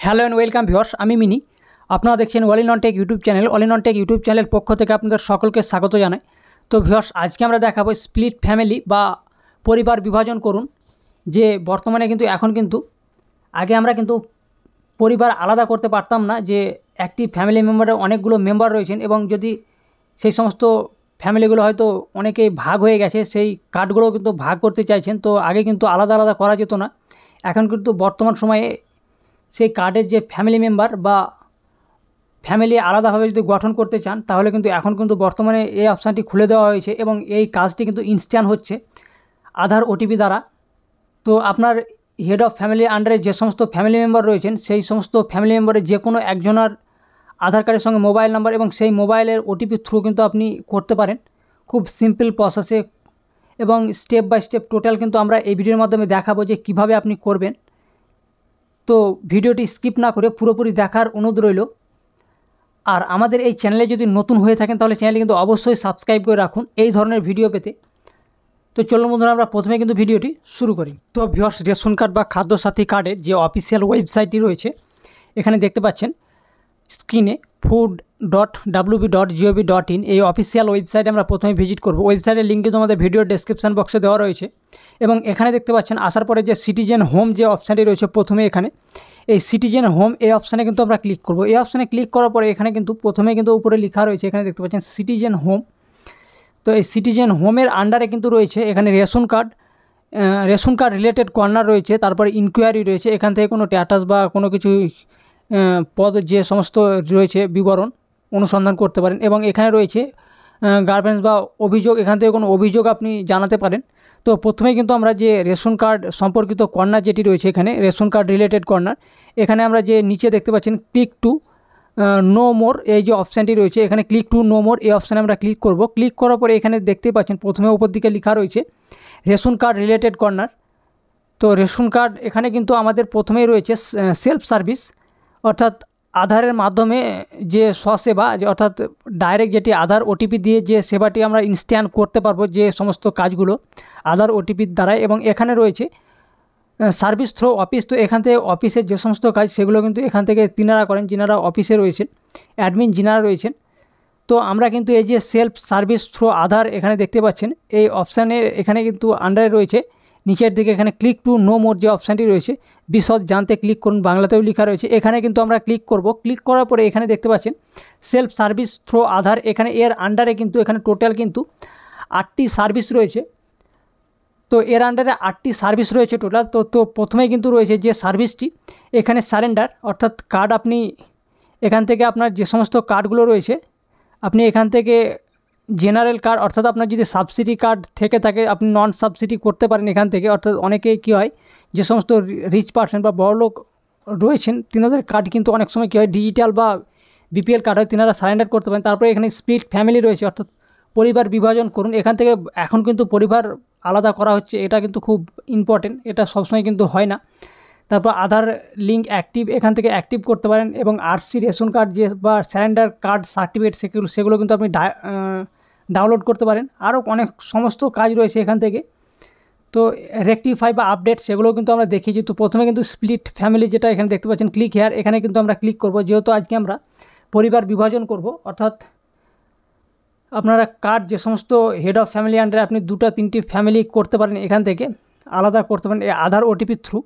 Hello and welcome viewers, আমি mini. আপনারা দেখছেন all in on take YouTube channel. All in on take YouTube চ্যানেলের পক্ষ থেকে আপনাদের সকলকে স্বাগত জানাই। তো ভিউয়ার্স, আজকে আমরা দেখাবো স্প্লিট ফ্যামিলি বা পরিবার বিভাজন করুন। যে বর্তমানে কিন্তু এখন কিন্তু আগে আমরা কিন্তু পরিবার আলাদা করতে পারতাম না, যে একটি ফ্যামিলি মেম্বারে অনেকগুলো মেম্বার রয়েছেন এবং যদি সেই সমস্ত ফ্যামিলিগুলো হয়তো অনেকেই ভাগ হয়ে গেছে, সেই কার্ডগুলো কিন্তু ভাগ করতে চাইছেন। তো আগে কিন্তু আলাদা আলাদা করা যেত না। এখন কিন্তু বর্তমান সময়ে সেই কার্ডের যে ফ্যামিলি মেম্বার বা ফ্যামিলি আলাদাভাবে যদি গঠন করতে চান, তাহলে কিন্তু এখন কিন্তু বর্তমানে এই অপশানটি খুলে দেওয়া হয়েছে এবং এই কাজটি কিন্তু ইনস্ট্যান্ট হচ্ছে আধার ওটিপি দ্বারা। তো আপনার হেড অফ ফ্যামিলির আন্ডারে যে সমস্ত ফ্যামিলি মেম্বার রয়েছেন, সেই সমস্ত ফ্যামিলি মেম্বারের যে কোনো একজনের আধার কার্ডের সঙ্গে মোবাইল নাম্বার এবং সেই মোবাইলের ওটিপি থ্রু কিন্তু আপনি করতে পারেন খুব সিম্পল প্রসেসে, এবং স্টেপ বাই স্টেপ টোটাল কিন্তু আমরা এই ভিডিওর মাধ্যমে দেখাবো যে কিভাবে আপনি করবেন। তো ভিডিওটি স্কিপ না করে পুরোপুরি দেখার অনুরোধ রইল। আর আমাদের এই চ্যানেলে যদি নতুন হয়ে থাকেন, তাহলে চ্যানেলটি কিন্তু অবশ্যই সাবস্ক্রাইব করে রাখুন এই ধরনের ভিডিও পেতে। তো চলুন বন্ধুরা, আমরা প্রথমে কিন্তু ভিডিওটি শুরু করি। তো ভিউয়ার্স, রেশন কার্ড বা খাদ্যসাথী কার্ডের যে অফিসিয়াল ওয়েবসাইটটি রয়েছে, এখানে দেখতে পাচ্ছেন স্ক্রিনে food.wb.gov.in, এই অফিসিয়াল ওয়েবসাইটে আমরা প্রথমে ভিজিট করব। ওয়েবসাইটের লিঙ্ক কিন্তু আমাদের ভিডিওর ডেসক্রিপশন বক্সে দেওয়া রয়েছে। এবং এখানে দেখতে পাচ্ছেন আসার পরে যে সিটিজেন হোম যে অপশানটি রয়েছে, প্রথমে এখানে এই সিটিজেন হোম এই অপশানে কিন্তু আমরা ক্লিক করব। এই অপশানে ক্লিক করার পরে এখানে কিন্তু প্রথমে কিন্তু উপরে লেখা রয়েছে, এখানে দেখতে পাচ্ছেন সিটিজেন হোম। তো এই সিটিজেন হোমের আন্ডারে কিন্তু রয়েছে এখানে রেশন কার্ড রিলেটেড কর্নার রয়েছে, তারপরে ইনকোয়ারি রয়েছে। এখান থেকে কোনো স্ট্যাটাস বা কোনো কিছু পদ যে সমস্ত রয়েছে বিবরণ অনুসন্ধান করতে পারেন। এবং এখানে রয়েছে গার্ভেন্স বা অভিযোগ, এখান থেকে কোনো অভিযোগ আপনি জানাতে পারেন। তো প্রথমেই কিন্তু আমরা যে রেশন কার্ড সম্পর্কিত কর্নার যেটি রয়েছে, এখানে রেশন কার্ড রিলেটেড কর্নার, এখানে আমরা যে নিচে দেখতে পাচ্ছেন ক্লিক টু নো মোর, এই যে অপশানটি রয়েছে এখানে ক্লিক টু নো মোর, এই অপশানে আমরা ক্লিক করব। ক্লিক করার পরে এখানে দেখতেই পাচ্ছেন প্রথমে উপর দিকে লেখা রয়েছে রেশন কার্ড রিলেটেড কর্নার। তো রেশন কার্ড এখানে কিন্তু আমাদের প্রথমেই রয়েছে সেলফ সার্ভিস, অর্থাৎ আধারের মাধ্যমে যে স্বসেবা, যে অর্থাৎ ডাইরেক্ট যেটি আধার ওটিপি দিয়ে যে সেবাটি আমরা ইনস্ট্যান্ট করতে পারবো, যে সমস্ত কাজগুলো আধার ওটিপির দ্বারাই। এবং এখানে রয়েছে সার্ভিস থ্রো অফিস। তো এখান থেকে অফিসের যে সমস্ত কাজ সেগুলো কিন্তু এখান থেকে তিনারা করেন, যিনারা অফিসে রয়েছেন, অ্যাডমিন যিনারা রয়েছেন। তো আমরা কিন্তু এই যে সেলফ সার্ভিস থ্রো আধার এখানে দেখতে পাচ্ছেন, এই অপশানের এখানে কিন্তু আন্ডারে রয়েছে নিচের দিকে এখানে ক্লিক টু নো মোর যে অপশানটি রয়েছে, বিশদ জানতে ক্লিক করুন, বাংলাতেও লেখা রয়েছে। এখানে কিন্তু আমরা ক্লিক করব। ক্লিক করার পরে এখানে দেখতে পাচ্ছেন সেলফ সার্ভিস থ্রো আধার, এখানে এর আন্ডারে কিন্তু এখানে টোটাল কিন্তু 8টি সার্ভিস রয়েছে। তো এর আন্ডারে 8টি সার্ভিস রয়েছে টোটাল। তো প্রথমে কিন্তু রয়েছে যে সার্ভিসটি এখানে সারেন্ডার, অর্থাৎ কার্ড আপনি এখান থেকে আপনার যে সমস্ত কার্ডগুলো রয়েছে আপনি এখান থেকে জেনারেল কার্ড, অর্থাৎ আপনার যদি সাবসিডি কার্ড থেকে থাকে আপনি নন সাবসিডি করতে পারেন এখান থেকে। অর্থাৎ অনেকে কী হয়, যে সমস্ত রিচ পার্সন বা বড়লোক রয়েছেন, তিনাদের কার্ড কিন্তু অনেক সময় কী হয় ডিজিটাল বা বিপিএল কার্ড হয়, তিনারা সারেন্ডার করতে পারেন। তারপরে এখানে স্প্লিট ফ্যামিলি রয়েছে, অর্থাৎ পরিবার বিভাজন করুন। এখান থেকে এখন কিন্তু পরিবার আলাদা করা হচ্ছে, এটা কিন্তু খুব ইম্পর্টেন্ট, এটা সবসময় কিন্তু হয় না। তারপর আধার লিঙ্ক অ্যাক্টিভ, এখান থেকে অ্যাক্টিভ করতে পারেন। এবং আরসি রেশন কার্ড যে বা স্যারেন্ডার কার্ড সার্টিফিকেট সেগুলো কিন্তু আপনি ডাউনলোড করতে পারেন। আরও অনেক সমস্ত কাজ রয়েছে এখান থেকে। তো রেকটিফাই বা আপডেট সেগুলো কিন্তু আমরা দেখিয়েছি। তো প্রথমে কিন্তু স্প্লিট ফ্যামিলি যেটা এখানে দেখতে পাচ্ছেন ক্লিক হেয়ার, এখানে কিন্তু আমরা ক্লিক করব, যেহেতু আজকে আমরা পরিবার বিভাজন করব। অর্থাৎ আপনারা কার্ড যে সমস্ত হেড অফ ফ্যামিলি আন্ডারে আপনি 2-3টি ফ্যামিলি করতে পারেন, এখান থেকে আলাদা করতে পারেন এই আধার ওটিপির থ্রু।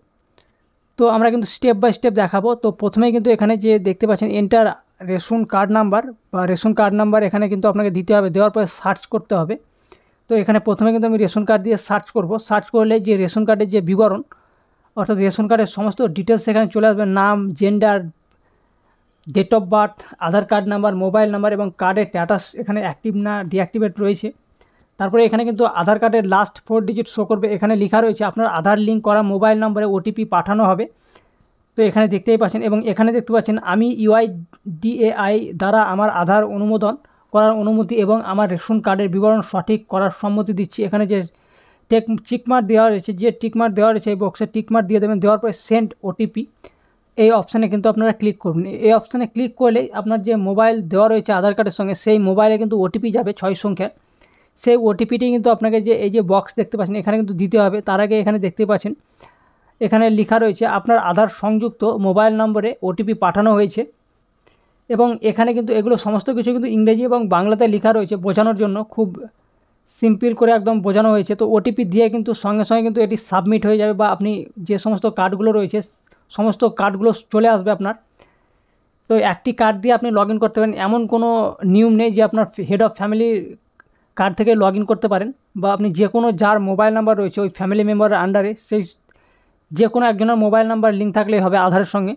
তো আমরা কিন্তু স্টেপ বাই স্টেপ দেখাবো। তো প্রথমেই কিন্তু এখানে যে দেখতে পাচ্ছেন এন্টার রেশন কার্ড নাম্বার বা রেশন কার্ড নাম্বার এখানে কিন্তু আপনাকে দিতে হবে, দেওয়ার পরে সার্চ করতে হবে। তো এখানে প্রথমে কিন্তু আমি রেশন কার্ড দিয়ে সার্চ করব। সার্চ করলে যে রেশন কার্ডের যে বিবরণ, অর্থাৎ রেশন কার্ডের সমস্ত ডিটেলস এখানে চলে আসবে, নাম, gender, date of birth, Aadhaar card number, mobile number এবং কার্ডের স্ট্যাটাস এখানে অ্যাক্টিভ না ডিঅ্যাক্টিভেট রয়েছে। তারপরে এখানে কিন্তু আধার কার্ডের লাস্ট 4 ডিজিট শো করবে। এখানে লেখা রয়েছে আপনার আধার লিঙ্ক করা মোবাইল নম্বরে ওটিপি পাঠানো হবে। তো এখানে দেখতেই পাচ্ছেন, এবং এখানে দেখতে পাচ্ছেন আমি ইউআইডিএআই দ্বারা আমার আধার অনুমোদন করার অনুমতি এবং আমার রেশন কার্ডের বিবরণ সঠিক করার সম্মতি দিচ্ছি। এখানে যে টিকমার্ক দেওয়া রয়েছে, যে টিকমার্ক দেওয়া রয়েছে এই বক্সে টিকমার্ক দিয়ে দেবেন। দেওয়ার পরে সেন্ড ওটিপি এই অপশানে কিন্তু আপনারা ক্লিক করুন। এই অপশানে ক্লিক করলেই আপনার যে মোবাইল দেওয়া রয়েছে আধার কার্ডের সঙ্গে, সেই মোবাইলে কিন্তু ওটিপি যাবে 6 সংখ্যার। সেই ওটিপিটি কিন্তু আপনাকে যে এই যে বক্স দেখতে পাচ্ছেন এখানে কিন্তু দিতে হবে। তার আগে এখানে দেখতে পাচ্ছেন এখানে লেখা রয়েছে আপনার আধার সংযুক্ত মোবাইল নম্বরে ওটিপি পাঠানো হয়েছে, এবং এখানে কিন্তু এগুলো সমস্ত কিছু কিন্তু ইংরেজি এবং বাংলাতে লেখা রয়েছে বোঝানোর জন্য, খুব সিম্পল করে একদম বোঝানো হয়েছে। তো ওটিপি দিয়ে কিন্তু সঙ্গে সঙ্গে কিন্তু এটি সাবমিট হয়ে যাবে, বা আপনি যে সমস্ত কার্ডগুলো রয়েছে সমস্ত কার্ডগুলো চলে আসবে আপনার। তো একটি কার্ড দিয়ে আপনি লগ ইন করতে পারেন, এমন কোনো নিয়ম নেই যে আপনার হেড অফ ফ্যামিলির কার্ড থেকে লগ ইন করতে পারেন, বা আপনি যে কোনো যার মোবাইল নাম্বার রয়েছে ওই ফ্যামিলি মেম্বারের আন্ডারে সেই যে কোনো একজনের মোবাইল নাম্বার লিঙ্ক থাকলেই হবে আধারের সঙ্গে।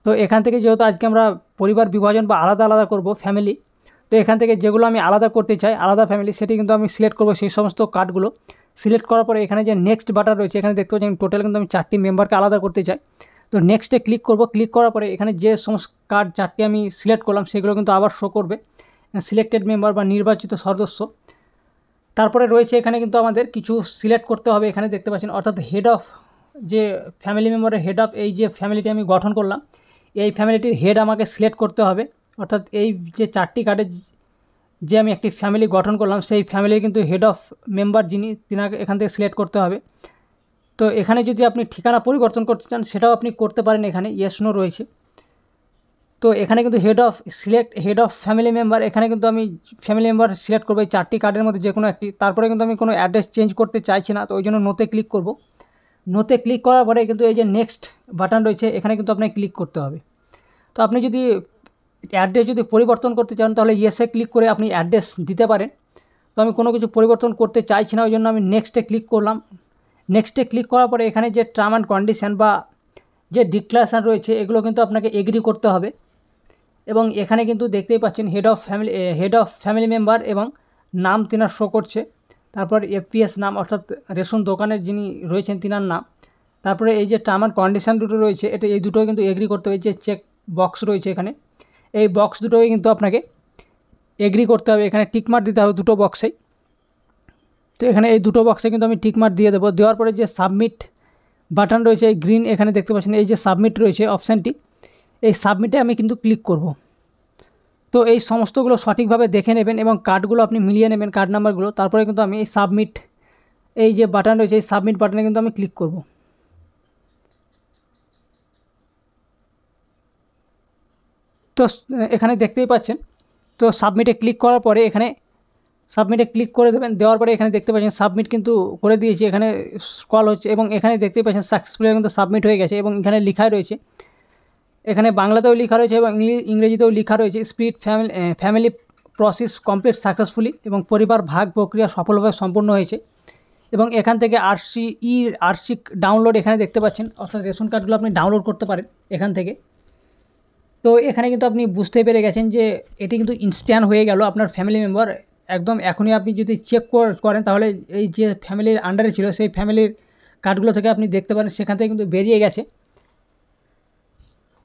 তো এখান থেকে যেহেতু আজকে আমরা পরিবার বিভাজন বা আলাদা আলাদা করব ফ্যামিলি, তো এখান থেকে যেগুলো আমি আলাদা করতে চাই আলাদা ফ্যামিলি, সেটি কিন্তু আমি সিলেক্ট করব সেই সমস্ত কার্ডগুলো। সিলেক্ট করার পরে এখানে যে নেক্সট বাটন রয়েছে এখানে দেখতে পাচ্ছি আমি টোটাল কিন্তু আমি 4টি মেম্বারকে আলাদা করতে চাই। তো নেক্সটে ক্লিক করব, ক্লিক করার পরে এখানে যে সমস্ত কার্ড 4টি আমি সিলেক্ট করলাম সেগুলো কিন্তু আবার শো করবে, সিলেক্টেড মেম্বার বা নির্বাচিত সদস্য। তারপরে রয়েছে এখানে কিন্তু আমাদের কিছু সিলেক্ট করতে হবে, এখানে দেখতে পাচ্ছেন, অর্থাৎ হেড অফ যে ফ্যামিলি মেম্বারের হেড অফ এই যে ফ্যামিলিটি আমি গঠন করলাম এই ফ্যামিলিটির হেড আমাকে সিলেক্ট করতে হবে। অর্থাৎ এই যে 4টি কার্ডে যে আমি একটি ফ্যামিলি গঠন করলাম সেই ফ্যামিলির কিন্তু হেড অফ মেম্বার যিনি তিনাকে এখান থেকে সিলেক্ট করতে হবে। তো এখানে যদি আপনি ঠিকানা পরিবর্তন করতে চান সেটাও আপনি করতে পারেন, এখানে ইয়েস নো রয়েছে। তো এখানে কিন্তু হেড অফ ফ্যামিলি মেম্বার, এখানে কিন্তু আমি ফ্যামিলি মেম্বার সিলেক্ট করবো এই 4টি কার্ডের মধ্যে যে কোনো একটি। তারপরে কিন্তু আমি কোনো অ্যাড্রেস চেঞ্জ করতে চাইছি না, তো ওই জন্য নোতে ক্লিক করব। নোতে ক্লিক করার পরে কিন্তু এই যে নেক্সট বাটন রয়েছে এখানে কিন্তু আপনাকে ক্লিক করতে হবে। তো আপনি যদি অ্যাড্রেস যদি পরিবর্তন করতে চান তাহলে ইয়েসে ক্লিক করে আপনি অ্যাড্রেস দিতে পারেন। তো আমি কোনো কিছু পরিবর্তন করতে চাইছি না, ওই জন্য আমি নেক্সটে ক্লিক করলাম। নেক্সটে ক্লিক করার পরে এখানে যে টার্ম অ্যান্ড কন্ডিশন বা যে ডিক্লারেশান রয়েছে এগুলো কিন্তু আপনাকে এগ্রি করতে হবে। এবং এখানে কিন্তু দেখতেই পাচ্ছেন হেড অফ ফ্যামিলি মেম্বার এবং নাম তিনার শো করছে, তারপর এফপিএস নাম অর্থাৎ রেশন দোকানের যিনি রয়েছেন তিনার নাম। তারপরে এই যে টার্ম অ্যান্ড কন্ডিশান দুটো রয়েছে এই দুটোই কিন্তু এগ্রি করতে হবে। যে চেক বক্স রয়েছে এখানে এই বক্স দুটোই কিন্তু আপনাকে এগ্রি করতে হবে, এখানে টিকমার্ক দিতে হবে দুটো বক্সেই। তো এখানে এই দুটো বক্সে কিন্তু আমি টিকমার্ক দিয়ে দেবো। দেওয়ার পরে যে সাবমিট বাটন রয়েছে এই গ্রিন, এখানে দেখতে পাচ্ছেন এই যে সাবমিট রয়েছে অপশানটি, এই সাবমিটে আমি কিন্তু ক্লিক করব। তো এই সমস্তগুলো সঠিকভাবে দেখে নেবেন এবং কার্ডগুলো আপনি মিলিয়ে নেবেন কার্ড নাম্বারগুলো। তারপরে কিন্তু আমি এই সাবমিট এই যে বাটন রয়েছে এই সাবমিট বাটনে কিন্তু আমি ক্লিক করব। তো এখানে দেখতেই পাচ্ছেন, তো সাবমিটে ক্লিক করার পরে এখানে সাবমিটে ক্লিক করে দেবেন। দেওয়ার পরে এখানে দেখতে পাচ্ছেন সাবমিট কিন্তু করে দিয়েছি, এখানে স্ক্রল হচ্ছে এবং এখানে দেখতেই পাচ্ছেন সাকসেসফুলি কিন্তু সাবমিট হয়ে গেছে। এবং এখানে লেখাই রয়েছে, এখানে বাংলাতেও লেখা রয়েছে এবং ইংরেজিতেও লেখা রয়েছে speed family process complete successfully, এবং পরিবার ভাগ প্রক্রিয়া সফলভাবে সম্পূর্ণ হয়েছে। এবং এখান থেকে আরসি ডাউনলোড এখানে দেখতে পাচ্ছেন, অর্থাৎ রেশন কার্ডগুলো আপনি ডাউনলোড করতে পারেন এখান থেকে। তো এখানে কিন্তু আপনি বুঝতে পেরে গেছেন যে এটি কিন্তু ইনস্ট্যান্ট হয়ে গেল আপনার ফ্যামিলি মেম্বার একদম এখনই। আপনি যদি চেক করেন তাহলে এই যে ফ্যামিলির আন্ডারে ছিল সেই ফ্যামিলির কার্ডগুলো থেকে আপনি দেখতে পারেন সেখান থেকে কিন্তু বেরিয়ে গেছে।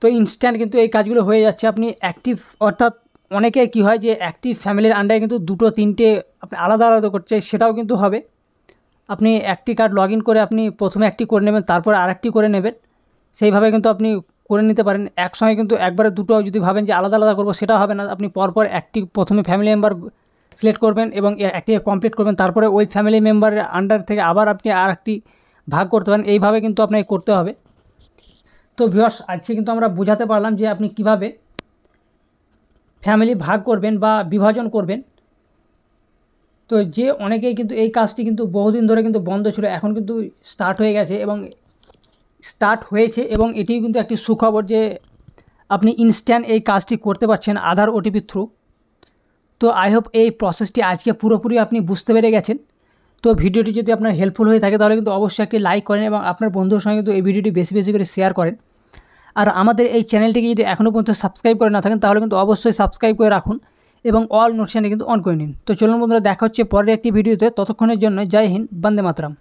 তো ইনস্ট্যান্ট কিন্তু এই কাজগুলো হয়ে যাচ্ছে। আপনি অ্যাক্টিভ, অর্থাৎ অনেকে কি হয় যে অ্যাক্টিভ ফ্যামিলির আন্ডারে কিন্তু 2-3টে আপনি আলাদা আলাদা করছে, সেটাও কিন্তু হবে। আপনি একটি কার্ড লগ ইন করে আপনি প্রথমে একটি করে নেবেন, তারপরে আরেকটি করে নেবেন, সেইভাবে কিন্তু আপনি করে নিতে পারেন। একসঙ্গে কিন্তু একবারে দুটো যদি ভাবেন যে আলাদা আলাদা করবো সেটা হবে না। আপনি পরপর একটি প্রথমে ফ্যামিলি মেম্বার সিলেক্ট করবেন এবং একটি কমপ্লিট করবেন, তারপরে ওই ফ্যামিলি মেম্বারের আন্ডার থেকে আবার আপনি আর একটি ভাগ করতে পারেন। এইভাবে কিন্তু আপনাকে করতে হবে। তো ভিউয়ার্স, আজকে কিন্তু আমরা বোঝাতে পারলাম যে আপনি কিভাবে ফ্যামিলি ভাগ করবেন বা বিভাজন করবেন। তো যে অনেকেই কিন্তু এই কাজটি কিন্তু বহুদিন ধরে কিন্তু বন্ধ ছিল, এখন কিন্তু স্টার্ট হয়ে গেছে এবং এটিও কিন্তু একটি সুখবর যে আপনি ইনস্ট্যান্ট এই কাজটি করতে পারছেন আধার ওটিপি থ্রু। তো আই হোপ এই প্রসেসটি আজকে পুরোপুরি আপনি বুঝতে পেরে গেছেন। তো ভিডিওটি যদি আপনার হেল্পফুল হয়ে থাকে তাহলে কিন্তু অবশ্যই একটি লাইক করেন এবং আপনার বন্ধুর সঙ্গে কিন্তু এই ভিডিওটি বেশি বেশি করে শেয়ার করেন। আর আমাদের এই চ্যানেলটিকে যদি এখনও পর্যন্ত সাবস্ক্রাইব করে না থাকেন তাহলে কিন্তু অবশ্যই সাবস্ক্রাইব করে রাখুন এবং অল নোটিফিকেশন কিন্তু অন করে নিন। তো চলুন বন্ধুরা, দেখা হচ্ছে পরের একটি ভিডিওতে। ততক্ষণের জন্য জয় হিন্দ, বন্দে মাতরম।